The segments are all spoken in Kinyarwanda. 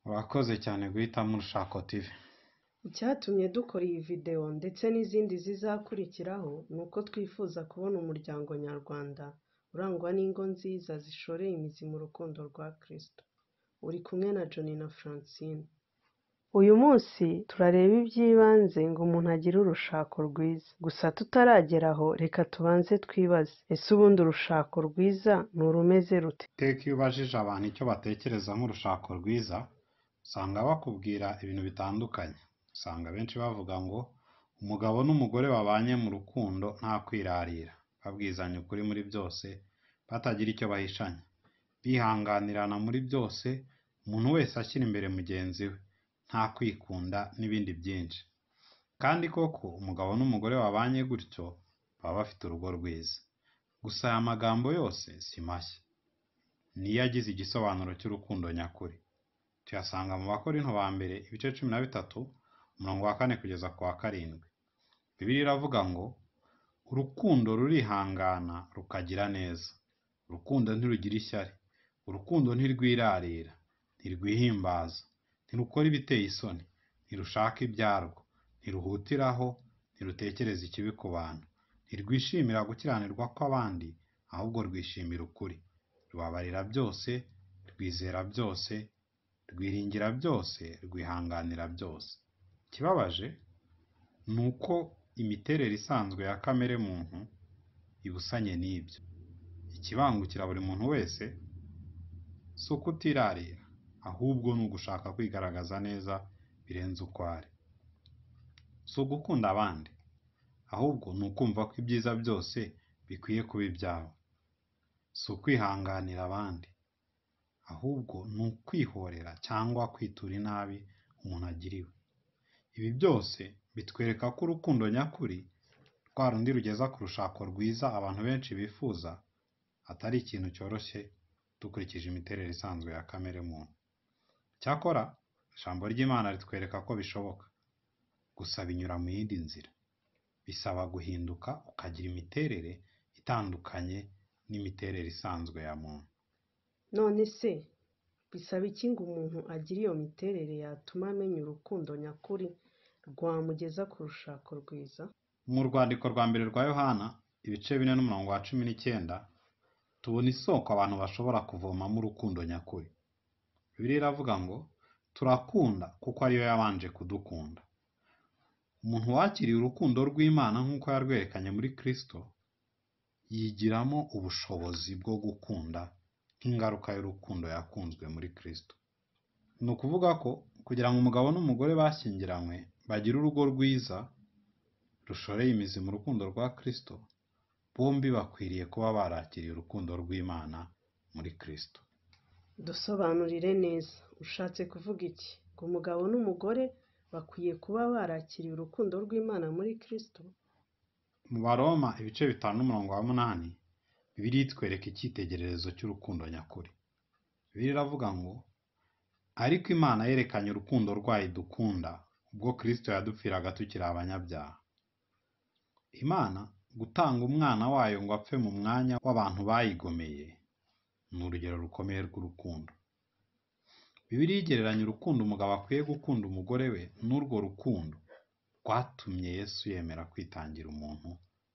Urakoze cyane guhitamo Urushako TV. Icyatumye dukora iyi video ndetse n'izindi zizakurikiraho ni uko twifuza kubona umuryango nyarwanda urangwa n'ingo nziza zishoreye imizi mu rukundo rwa Kristo. Uri kumwe na Johnny na Francine. Uyu munsi turareba iby'ibanze ngo umuntu agire urushako rwiza. Gusa tutarageraho reka tubanze twibaze, ese ubundi urushako rwiza ni urumeze rute? Iteka iyo ubajije abantu icyo batekereza nk'urushako rwiza, usanga bakubwira ibintu bitandukanye. Usanga benshi bavuga ngo umugabo n'umugore babanye mu rukundo nta kwirarira, babwizanya ukuri muri byose, batagira icyo bahishanya, bihanganirana muri byose, umuntu wese ashyira imbere mugenzi we, nta kwikunda n'ibindi byinshi. Kandi koko umugabo n'umugore babanye gutyo baba bafite urugo rwiza. Gusa aya magambo yose si mashya, niyo agize igisobanuro cy'urukundo nyakuri. Tuyasanga mu Bakorinto ba mbere ibice 13 umurongo wa 4 kugeza ku wa 7. Bibiliya iravuga ngo urukundo rurihangana rukagira neza, urukundo ntirugira ishyari, urukundo ntirwirarira, ntirwihimbaza, ntirukora ibiteye isoni, ntirushaka ibyarwo, ntiruhutiraho, ntirutekereza ikibi ku bantu, ntirwishimira gukiranirwa kw'abandi, ahubwo rwishimira ukuri, rubabarira byose, rwizera byose, rwiringira byose, rwihanganira byose. Ikibabaje ni uko imiterere isanzwe ya kamere muntu ibusanye n'ibyo. Ikibangukira buri muntu wese si ukutirarira, ahubwo ni ugushaka kwigaragaza neza birenze uko ari. Si ugukunda abandi, ahubwo ni ukumva ko ibyiza byose bikwiye kuba ibyabo. Si ukwihanganira abandi, ahubwo ni ukwihorera cyangwa kwitura inabi umuntu agiriwe. Ibi byose bitwereka ko urukundo nyakuri, rwa rundi rugeza ku rushako rwiza abantu benshi bifuza, atari ikintu cyoroshye dukurikije imiterere isanzwe ya kamere muntu. Cyakora ijambo ry'Imana ritwereka ko bishoboka, gusa binyura mu yindi nzira. Bisaba guhinduka ukagira imiterere itandukanye n'imiterere isanzwe ya muntu. None se bisaba iki ngo umuntu agire iyo miterere yatuma amenya urukundo nyakuri rwamugeza ku rushako rwiza? Mu rwandiko rwa mbere rwa Yohana ibice 4 n'umurongo wa 19 tubona isoko abantu bashobora kuvomamo urukundo nyakuri. Bibiliya iravuga ngo turakunda kuko ariyo yabanje kudukunda. Umuntu wakiriye urukundo rw'Imana nk'uko yarwerekanye muri Kristo, yigiramo ubushobozi bwo gukunda nk'ingaruka y'urukundo yakunzwe muri Kristo. Ni ukuvuga ko kugira ngo umugabo n'umugore bashyingiranywe bagire urugo rwiza rushoreye imizi mu rukundo rwa Kristo, bombi bakwiriye kuba barakiriye urukundo rw'Imana muri Kristo. Dusobanurire neza, ushatse kuvuga iki? Ngo umugabo n'umugore bakwiye kuba barakiriye urukundo rw'Imana muri Kristo? Mu Baroma ibice 5 n'umurongo wa 8 Bibiliya itwereka icyitegererezo cy'urukundo nyakuri. Bibiliya iravuga ngo ariko Imana yerekanye urukundo rwayo dukunda ubwo Kristo yadupfiraga tukiri abanyabyaha. Imana gutanga umwana wayo ngo apfe mu mwanya w'abantu bayigomeye ni urugero rukomeye rw'urukundo. Bibiliya igereranya urukundo umugabo akwiye gukunda umugore we n'urwo rukundo rwatumye Yesu yemera kwitangira umuntu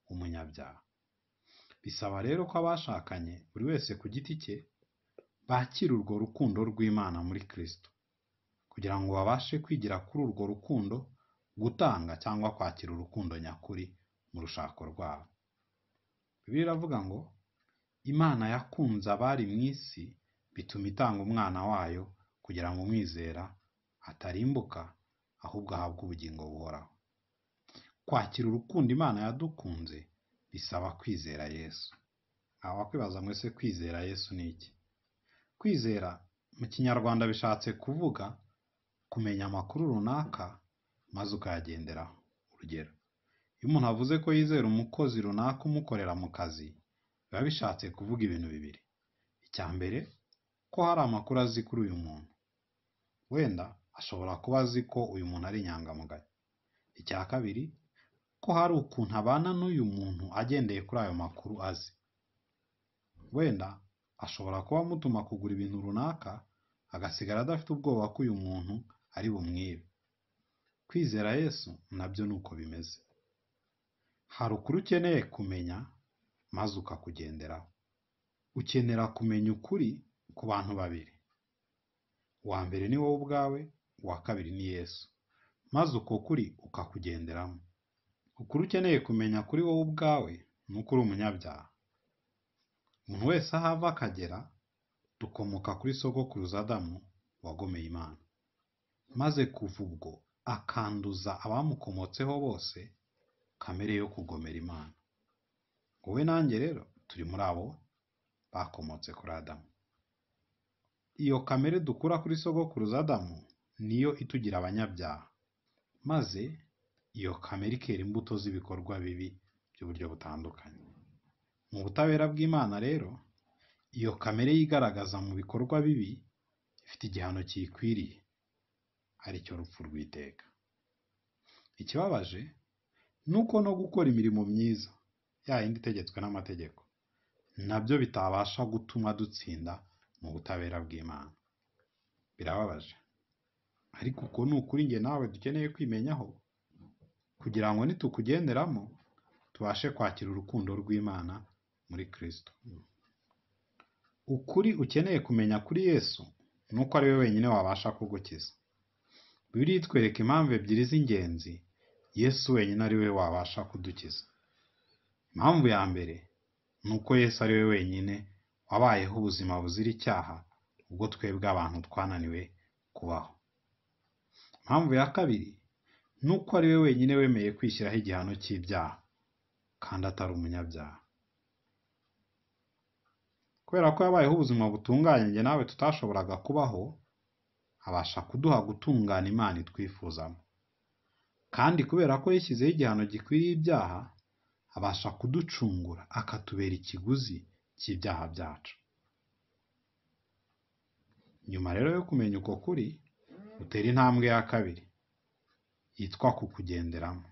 w'umunyabyaha. Bisaba rero ko abashakanye buri wese ku giti cye bakira urwo rukundo rw'Imana muri Kristo, kugira ngo babashe kwigira kuri urwo rukundo, gutanga cyangwa kwakira urukundo nyakuri mu rushako rwabo. Bibiliya iravuga ngo Imana yakunze abari mu isi bituma itanga umwana wayo kugira ngo umwizera atarimbuka, ahubwo ahabwe ubugingo buhoraho. Kwakira urukundo Imana yadukunze bisaba kwizera Yesu. Aho wakwibaza ngo ese kwizera Yesu ni iki? Kwizera mu Kinyarwanda bishatse kuvuga kumenya amakuru runaka maze ukayagenderaho. Urugero, iyo umuntu avuze ko yizera umukozi runaka umukorera mu kazi, biba bishatse kuvuga ibintu bibiri. Icya mbere, ko hari amakuru azi kuri uyu muntu. Wenda ashobora kuba azi ko uyu muntu ari inyangamugayo. Icya kabiri, ko hari ukuntu abana n'uyu muntu agendeye kuri ayo makuru azi. Wenda ashobora kuba amutuma kugura ibintu runaka, agasigara adafite ubwoba ko uyu muntu ari bumwibe. Kwizera Yesu nabyo ni uko bimeze. Hari ukuri ukeneye kumenya maze ukakugenderaho. Ukenera kumenya ukuri ku bantu babiri. Uwa mbere ni wowe ubwawe, uwa kabiri ni Yesu, maze uko kuri ukakugenderamo. Ukuri ukeneye kumenya kuri wowe ubwawe ni uko uri umunyabyaha. Umuntu wese aho ava akagera, dukomoka kuri sogokuruza Adamu wagomeye Imana, maze kuva ubwo akanduza abamukomotseho bose kamere yo kugomera Imana. Wowe nanjye rero turi muri abo bakomotse kuri Adamu. Iyo kamere dukura kuri sogokuruza Adamu niyo itugira abanyabyaha, maze iyo kamere ikera imbuto z'ibikorwa bibi by'uburyo butandukanye. Mu butabera bw'Imana rero, iyo kamere yigaragaza mu bikorwa bibi ifite igihano kiyikwiriye, ari cyo rupfu rw'iteka. Ikibabaje ni uko no gukora imirimo myiza, ya yindi itegetswe n'amategeko, nabyo bitabasha gutuma dutsinda mu butabera bw'Imana. Birababaje, ariko uko ni ukuri njye nawe dukeneye kwimenyaho, kugira ngo nitukugenderamo tubashe kwakira urukundo rw'Imana muri Kristo. Ukuri ukeneye kumenya kuri Yesu ni uko ari we wenyine wabasha kugukiza. Bibiliya itwereka impamvu ebyiri z'ingenzi Yesu wenyine ari we wabasha kudukiza. Impamvu ya mbere ni uko Yesu ari we wenyine wabayeho ubuzima buzira icyaha ubwo twebwe abantu twananiwe kubaho. Impamvu ya kabiri ni uko ari we wenyine wemeye kwishyiraho igihano cy'ibyaha kandi atari umunyabyaha. Kubera ko yabayeho ubuzima butunganye njye nawe tutashoboraga kubaho, abasha kuduha gutungana Imana itwifuzamo. Kandi kubera ko yishyizeho igihano gikwiriye ibyaha, abasha kuducungura akatubera ikiguzi cy'ibyaha byacu. Nyuma rero yo kumenya uko kuri, utera intambwe ya kabiri yitwa kukugenderamo.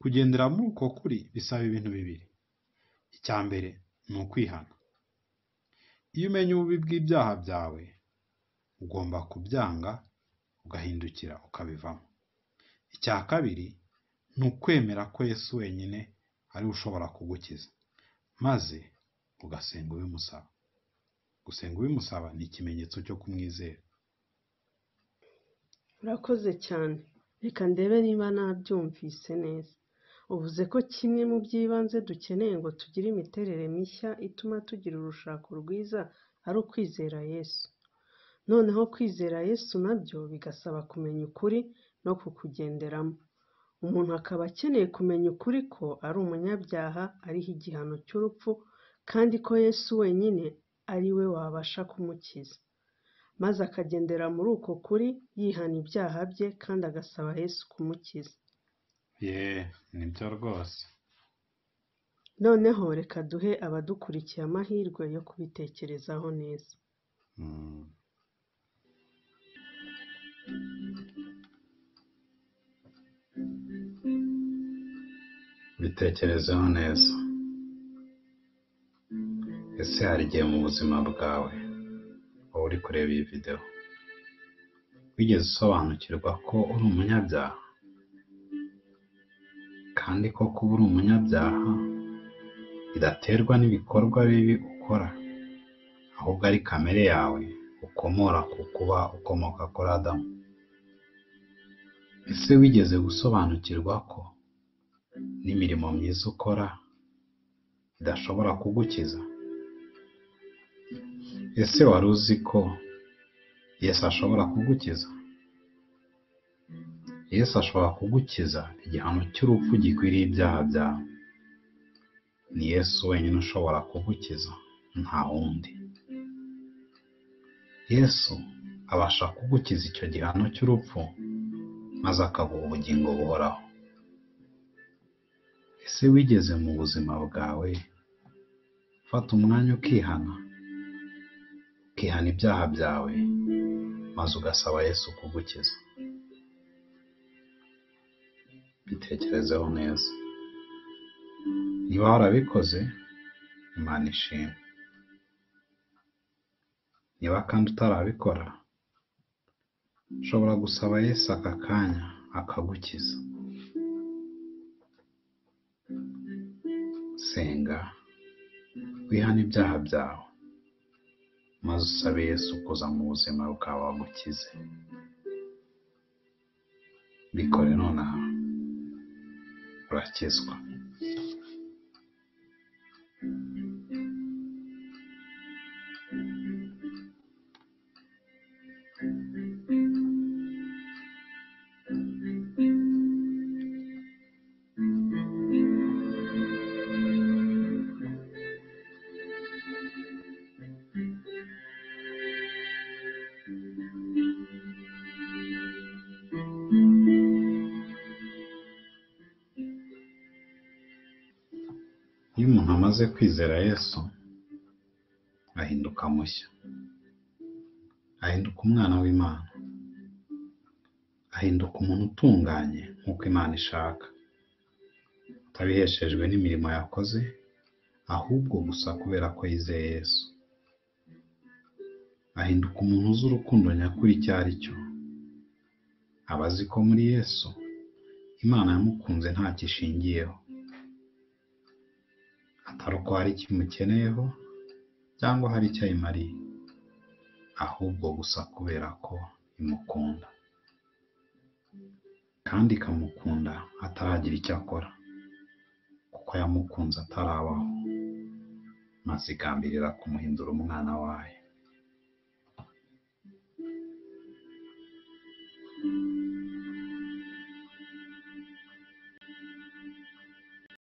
Kugendera muri uko kuri bisaba ibintu bibiri. Icya mbere ni ukwihana. Iyo umenya ububi bw'ibyaha byawe, ugomba kubyanga ugahindukira ukabivamo. Icya kabiri ni ukwemera ko Yesu wenyine ari we ushobora kugukiza, maze ugasenga ubimusaba. Gusenga ubimusaba ni ikimenyetso cyo kumwizera. Urakoze cyane. Reka ndebe niba nabyumvise neza. Uvuze ko kimwe mu by'ibanze dukeneye ngo tugire imiterere mishya ituma tugira urushako rwiza ari ukwizera Yesu. Noneho kwizera Yesu nabyo bigasaba kumenya ukuri no kukugenderamo. Umuntu akaba akeneye kumenya ukuri ko ari umunyabyaha ariho igihano cy'urupfu, kandi ko Yesu wenyine ari we wabasha kumukiza, maze akagendera muri uko kuri yihana ibyaha bye kandi agasaba Yesu kumukiza. Nibyo rwose. Noneho reka duhe abadukurikiye amahirwe yo kubitekerezaho neza. Bitekerezeho neza. Ese hari igihe mu buzima bwawe wowe uri kureba iyi video wigeze usobanukirwa ko uri umunyabyaha, kandi ko kuba uri umunyabyaha bidaterwa n'ibikorwa bibi ukora, ahubwo ari kamere yawe ukomora ku kuba ukomoka kuri Adamu? Ese wigeze gusobanukirwa ko n'imirimo myiza ukora idashobora kugukiza? Ese wari uzi ko Yesu ashobora kugukiza? Yesu ashobora kugukiza igihano cy'urupfu gikwiriye ibyaha byawe. Ni Yesu wenyine ushobora kugukiza, nta wundi. Yesu abasha kugukiza icyo gihano cy'urupfu maze akaguha ubugingo buhoraho. Ese wigeze mu buzima bwawe fata umwanya ukihana ibyaha byawe maze ugasaba Yesu kugukiza? Bitekerezeho neza. Niba warabikoze, Imana ishimwe. Niba kandi utarabikora, ushobora gusaba Yesu aka kanya akagukiza. Senga, wihane ibyaha byawe, maze usabe Yesu kuza mu buzima bwawe agukize. Bikore nonaha, urakizwa. Iyo umuntu amaze kwizera Yesu, ahinduka mushya, ahinduka umwana w'Imana, ahinduka umuntu utunganye nk'uko Imana ishaka, atabiheshejwe n'imirimo yakoze, ahubwo gusa kubera ko yizeye Yesu. Ahinduka umuntu uzi urukundo nyakuri icyo ari cyo. Aba azi ko muri Yesu Imana yamukunze ntacyo ishingiyeho, atari uko hari icyo imukeneyeho cyangwa hari icyo ayimariye, ahubwo gusa kubera ko imukunda, kandi ikamukunda ataragira icyo akora, kuko yamukunze atarabaho, maze igambirira kumuhindura umwana wayo.